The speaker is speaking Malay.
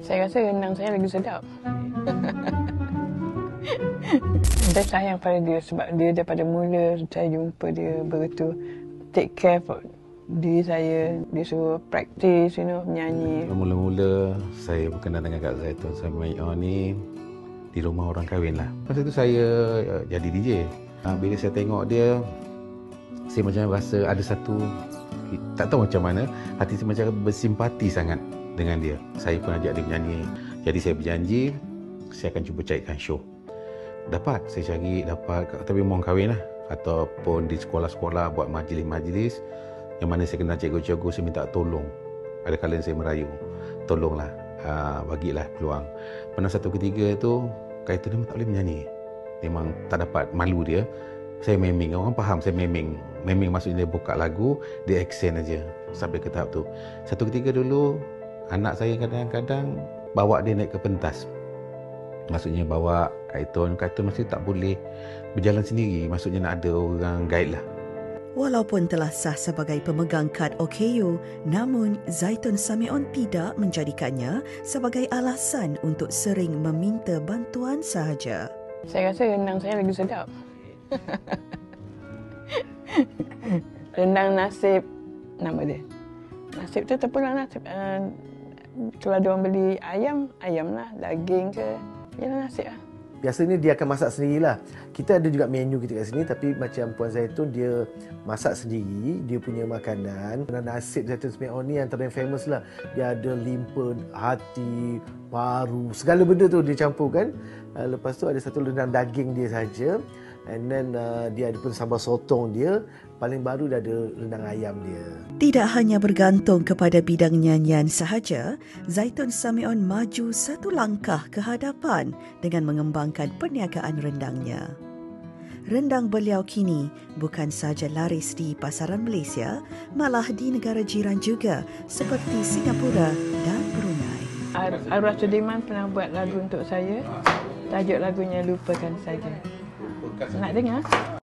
Saya rasa rendang saya lagi sedap. Saya sayang pada dia sebab dia daripada mula saya jumpa dia begitu take care for diri saya. Dia suruh practice, menyanyi. Mula-mula saya berkenal dengan Kak Zaitun Samion ni di rumah orang kahwin lah. Masa tu saya jadi DJ. Bila saya tengok dia, saya macam rasa ada satu, tak tahu macam mana, hati saya macam bersimpati sangat dengan dia. Saya pun ajak dia menyanyi. Jadi saya berjanji, saya akan cuba carikan show. Dapat, saya cari, dapat, tapi mohon kahwin lah. Ataupun di sekolah-sekolah buat majlis-majlis, yang mana saya kenal cikgu-cikgu, saya minta tolong. Ada kalanya saya merayu, tolonglah, bagilah peluang. Pernah satu ketiga tu, Kak itu memang tak boleh menyanyi. Memang tak dapat, malu dia. Saya meming, orang faham saya meming. Meming maksudnya dia buka lagu, dia accent aja sampai ke tahap tu. Satu ketiga dulu, anak saya kadang-kadang bawa dia naik ke pentas. Maksudnya bawa Kak Itun masih tak boleh berjalan sendiri. Maksudnya nak ada orang guide lah. Walaupun telah sah sebagai pemegang kad OKU, namun Zaitun Samion tidak menjadikannya sebagai alasan untuk sering meminta bantuan sahaja. Saya rasa rendang saya lagi sedap. Rendang nasib, nama dia. Nasib tu terpulang nasib. Kalau dia orang beli ayam lah, daging ke, ialah nasib lah. Biasanya dia akan masak sendirilah. Kita ada juga menu kita kat sini, tapi macam Puan Zaitun dia masak sendiri, dia punya makanan. Nasib Zaitun Samion ni antara yang famous lah. Dia ada limpa, hati, paru, segala benda tu dia campurkan. Lepas tu ada satu rendang daging dia saja. And then dia ada pun sambal sotong dia. Paling baru dia ada rendang ayam dia. Tidak hanya bergantung kepada bidang nyanyian sahaja, Zaitun Samion maju satu langkah ke hadapan dengan mengembangkan perniagaan rendangnya. Rendang beliau kini bukan sahaja laris di pasaran Malaysia, malah di negara jiran juga seperti Singapura dan Brunei. Arwah Sudirman pernah buat lagu untuk saya. Tajuk lagunya Lupakan Saja. Nak dengar?